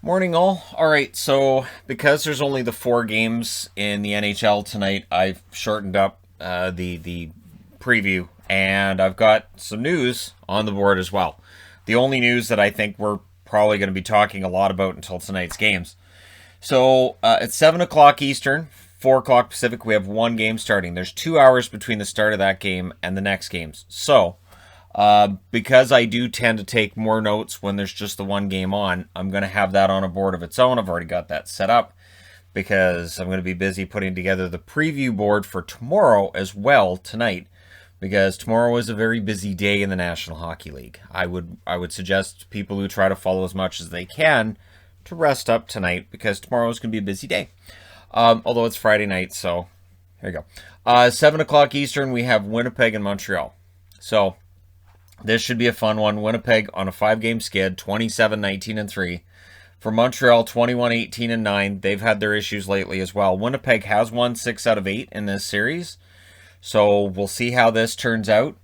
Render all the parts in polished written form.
Morning, all. All right, so because there's only the four games in the NHL tonight, I've shortened up the preview, and I've got some news on the board as well. The only news that I think we're probably going to be talking a lot about until tonight's games. So at 7 o'clock Eastern, 4 o'clock Pacific, we have one game starting. There's 2 hours between the start of that game and the next games. So because I do tend to take more notes when there's just the one game on, I'm going to have that on a board of its own. I've already got that set up because I'm going to be busy putting together the preview board for tomorrow as well tonight, because tomorrow is a very busy day in the National Hockey League. I would suggest people who try to follow as much as they can to rest up tonight, because tomorrow is going to be a busy day. Although it's Friday night, so here you go. 7 o'clock Eastern, we have Winnipeg and Montreal. So this should be a fun one. Winnipeg on a 5-game skid, 27-19-3. For Montreal, 21-18-9. They've had their issues lately as well. Winnipeg has won 6 out of 8 in this series, so we'll see how this turns out.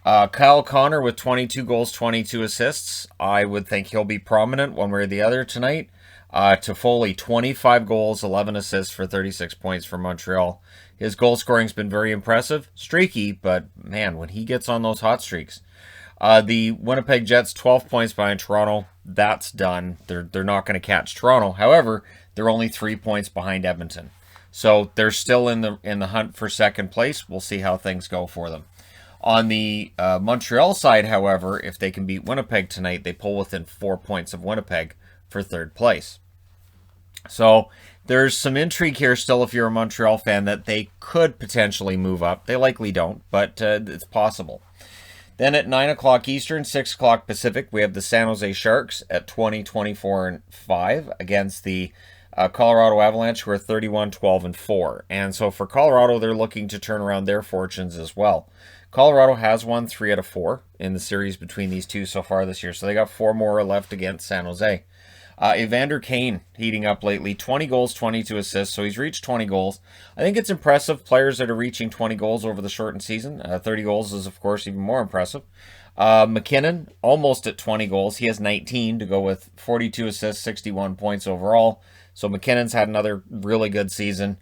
Kyle Connor with 22 goals, 22 assists. I would think he'll be prominent one way or the other tonight. Toffoli, 25 goals, 11 assists for 36 points for Montreal. His goal scoring's been very impressive. Streaky, but man, when he gets on those hot streaks. The Winnipeg Jets, 12 points behind Toronto. That's done. They're not going to catch Toronto. However, they're only 3 points behind Edmonton. So they're still in the hunt for second place. We'll see how things go for them. On the Montreal side, however, if they can beat Winnipeg tonight, they pull within 4 points of Winnipeg for third place. So there's some intrigue here still if you're a Montreal fan that they could potentially move up. They likely don't, but it's possible. Then at 9 o'clock Eastern, 6 o'clock Pacific, we have the San Jose Sharks at 20-24-5 against the Colorado Avalanche, who are 31-12-4. And so for Colorado, they're looking to turn around their fortunes as well. Colorado has won 3 out of 4 in the series between these two so far this year, so they got 4 more left against San Jose. Evander Kane heating up lately, 20 goals, 22 assists, so he's reached 20 goals. I think it's impressive, players that are reaching 20 goals over the shortened season. 30 goals is, of course, even more impressive. McKinnon, almost at 20 goals. He has 19 to go with 42 assists, 61 points overall. So McKinnon's had another really good season.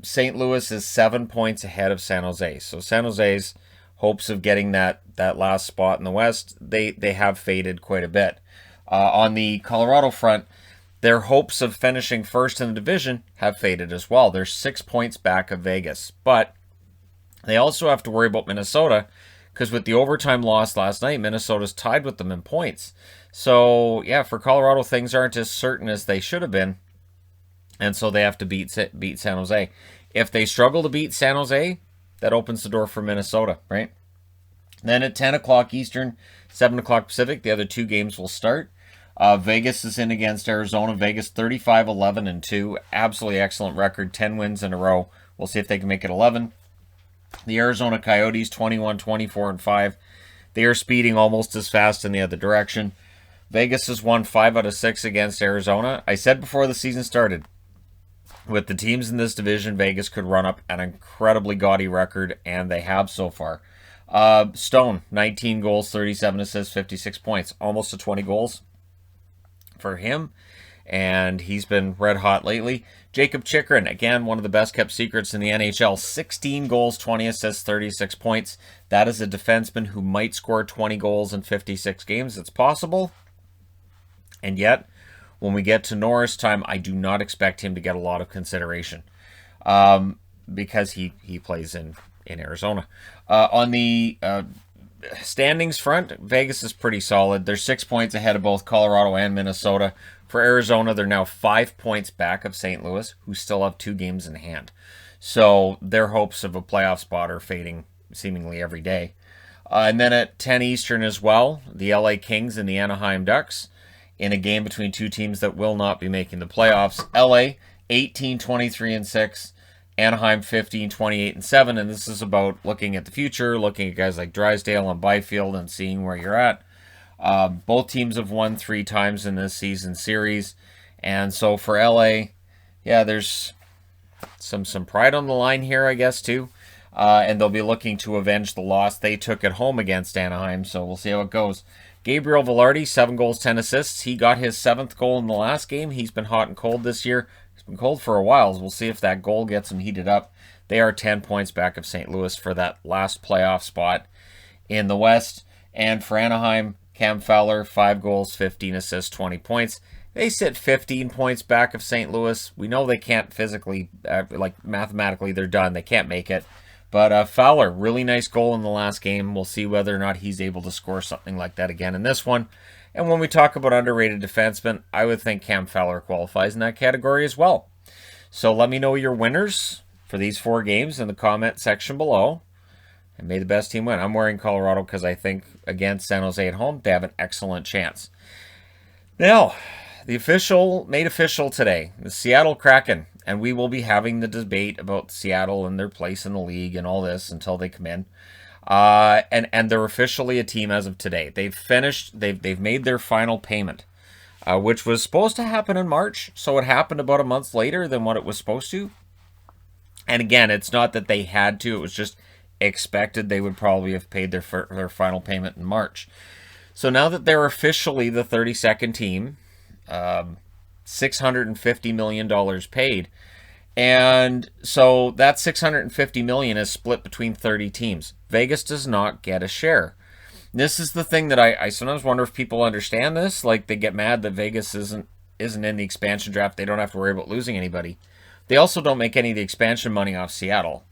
St. Louis is 7 points ahead of San Jose. So San Jose's hopes of getting that last spot in the West, they have faded quite a bit. On the Colorado front, their hopes of finishing first in the division have faded as well. They're 6 points back of Vegas. But they also have to worry about Minnesota, because with the overtime loss last night, Minnesota's tied with them in points. So, yeah, for Colorado, things aren't as certain as they should have been. And so they have to beat San Jose. If they struggle to beat San Jose, that opens the door for Minnesota, right? Then at 10 o'clock Eastern, 7 o'clock Pacific, the other two games will start. Vegas is in against Arizona. Vegas 35-11-2. Absolutely excellent record. 10 wins in a row. We'll see if they can make it 11. The Arizona Coyotes 21-24-5. They are speeding almost as fast in the other direction. Vegas has won 5 out of 6 against Arizona. I said before the season started, with the teams in this division, Vegas could run up an incredibly gaudy record, and they have so far. Stone, 19 goals, 37 assists, 56 points. Almost to 20 goals for him, and he's been red hot lately. Jacob Chychrun, again, one of the best kept secrets in the NHL. 16 goals, 20 assists, 36 points. That is a defenseman who might score 20 goals in 56 games. It's possible. And yet, when we get to Norris time, I do not expect him to get a lot of consideration because he plays in Arizona. On the standings front, Vegas is pretty solid. They're 6 points ahead of both Colorado and Minnesota. For Arizona, they're now 5 points back of St. Louis, who still have 2 games in hand. So their hopes of a playoff spot are fading seemingly every day. And then at 10 Eastern as well, the LA Kings and the Anaheim Ducks in a game between two teams that will not be making the playoffs. LA 18-23-6. Anaheim 15-28-7, and this is about looking at the future, looking at guys like Drysdale and Byfield and seeing where you're at. Both teams have won 3 times in this season series, and so for LA, yeah, there's some pride on the line here, I guess, too. And they'll be looking to avenge the loss they took at home against Anaheim, so we'll see how it goes. Gabriel Velarde, 7 goals, 10 assists. He got his 7th goal in the last game. He's been hot and cold this year. He's been cold for a while. We'll see if that goal gets him heated up. They are 10 points back of St. Louis for that last playoff spot in the West. And for Anaheim, Cam Fowler, 5 goals, 15 assists, 20 points. They sit 15 points back of St. Louis. We know they can't physically, mathematically, they're done. They can't make it. But Fowler, really nice goal in the last game. We'll see whether or not he's able to score something like that again in this one. And when we talk about underrated defensemen, I would think Cam Fowler qualifies in that category as well. So let me know your winners for these 4 games in the comment section below. And may the best team win. I'm wearing Colorado because I think, against San Jose at home, they have an excellent chance. Now, made official today, the Seattle Kraken. And we will be having the debate about Seattle and their place in the league and all this until they come in. And they're officially a team as of today. They've made their final payment, which was supposed to happen in March. So it happened about a month later than what it was supposed to. And again, it's not that they had to. It was just expected they would probably have paid their final payment in March. So now that they're officially the 32nd team, $650 million paid. And so that $650 million is split between 30 teams. Vegas does not get a share. This is the thing that I sometimes wonder if people understand this. Like, they get mad that Vegas isn't in the expansion draft. They don't have to worry about losing anybody. They also don't make any of the expansion money off Seattle.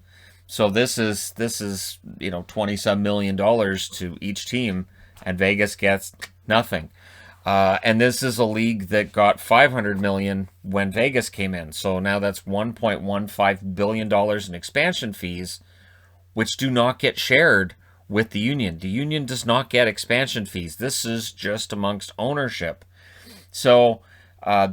So this is 20-some million dollars to each team, and Vegas gets nothing. And this is a league that got $500 million when Vegas came in. So now that's $1.15 billion in expansion fees, which do not get shared with the union. The union does not get expansion fees. This is just amongst ownership. So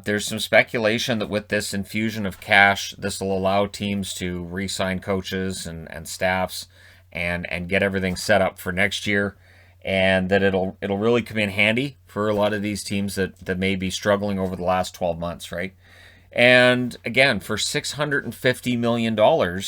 there's some speculation that with this infusion of cash, this will allow teams to re-sign coaches and staffs and get everything set up for next year. And that it'll really come in handy for a lot of these teams that may be struggling over the last 12 months, right? And again, for $650 million,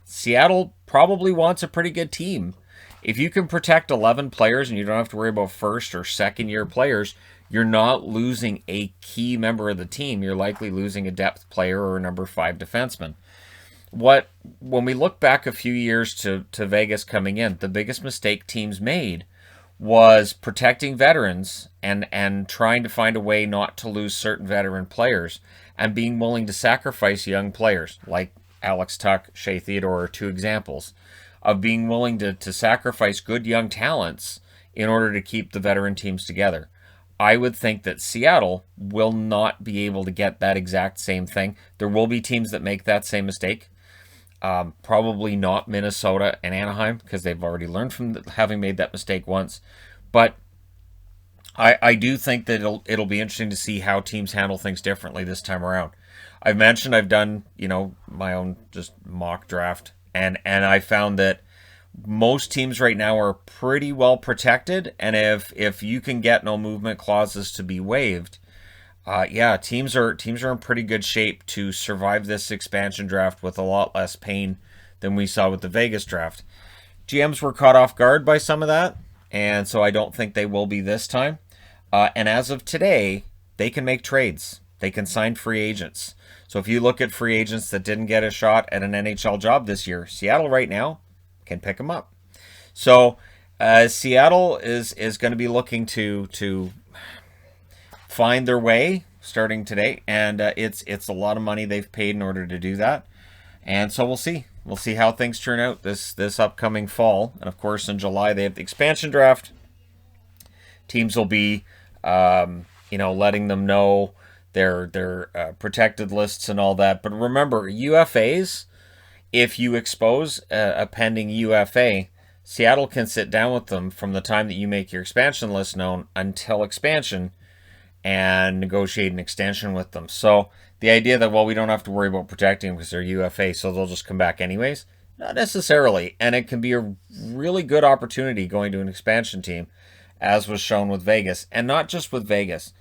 Seattle probably wants a pretty good team. If you can protect 11 players and you don't have to worry about first or second year players, you're not losing a key member of the team. You're likely losing a depth player or a number 5 defenseman. When we look back a few years to Vegas coming in, the biggest mistake teams made was protecting veterans and trying to find a way not to lose certain veteran players and being willing to sacrifice young players like Alex Tuch, Shea Theodore are 2 examples of being willing to sacrifice good young talents in order to keep the veteran teams together. I would think that Seattle will not be able to get that exact same thing. There will be teams that make that same mistake. Probably not Minnesota and Anaheim because they've already learned from having made that mistake once. But I do think that it'll be interesting to see how teams handle things differently this time around. I've mentioned I've done my own just mock draft, and I found that most teams right now are pretty well protected, and if you can get no movement clauses to be waived, teams are in pretty good shape to survive this expansion draft with a lot less pain than we saw with the Vegas draft. GMs were caught off guard by some of that, and so I don't think they will be this time. And as of today, they can make trades. They can sign free agents. So if you look at free agents that didn't get a shot at an NHL job this year, Seattle right now can pick them up. So Seattle is going to be looking to find their way starting today, and it's a lot of money they've paid in order to do that. And so we'll see how things turn out this upcoming fall. And of course, in July they have the expansion draft. Teams will be letting them know their protected lists and all that. But remember, UFAs, if you expose a pending UFA, Seattle can sit down with them from the time that you make your expansion list known until expansion and negotiate an extension with them. So the idea that, we don't have to worry about protecting them because they're UFA, so they'll just come back anyways, not necessarily. And it can be a really good opportunity going to an expansion team, as was shown with Vegas. And not just with Vegas.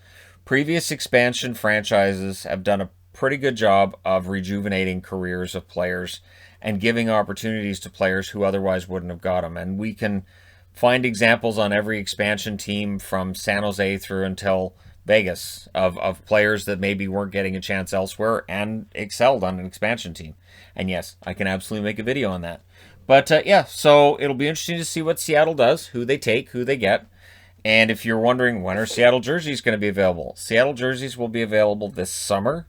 Previous expansion franchises have done a pretty good job of rejuvenating careers of players and giving opportunities to players who otherwise wouldn't have got them. And we can find examples on every expansion team from San Jose through until Vegas of players that maybe weren't getting a chance elsewhere and excelled on an expansion team. And yes, I can absolutely make a video on that. But yeah, so it'll be interesting to see what Seattle does, who they take, who they get. And if you're wondering when are Seattle jerseys going to be available, Seattle jerseys will be available this summer.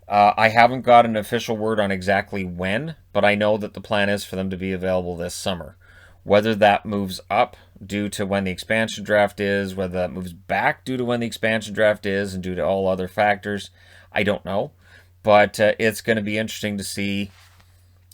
I haven't got an official word on exactly when, but I know that the plan is for them to be available this summer. Whether that moves up due to when the expansion draft is, whether that moves back due to when the expansion draft is, and due to all other factors, I don't know. But it's going to be interesting to see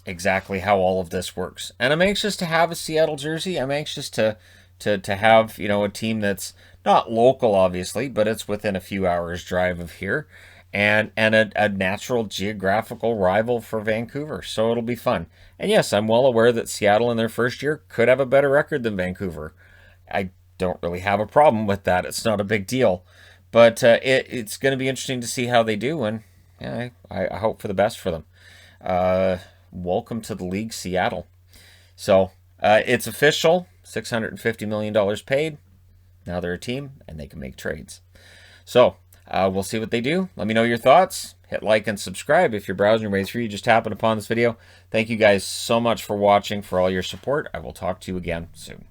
exactly how all of this works. And I'm anxious to have a Seattle jersey. I'm anxious to have, a team that's not local, obviously, but it's within a few hours drive of here, and a natural geographical rival for Vancouver. So it'll be fun. And yes, I'm well aware that Seattle in their first year could have a better record than Vancouver. I don't really have a problem with that. It's not a big deal. But it's going to be interesting to see how they do, and yeah, I hope for the best for them. Welcome to the league, Seattle. So it's official. $650 million paid. Now they're a team, and they can make trades. So we'll see what they do. Let me know your thoughts. Hit like and subscribe if you're browsing your way through. You just happened upon this video. Thank you guys so much for watching, for all your support. I will talk to you again soon.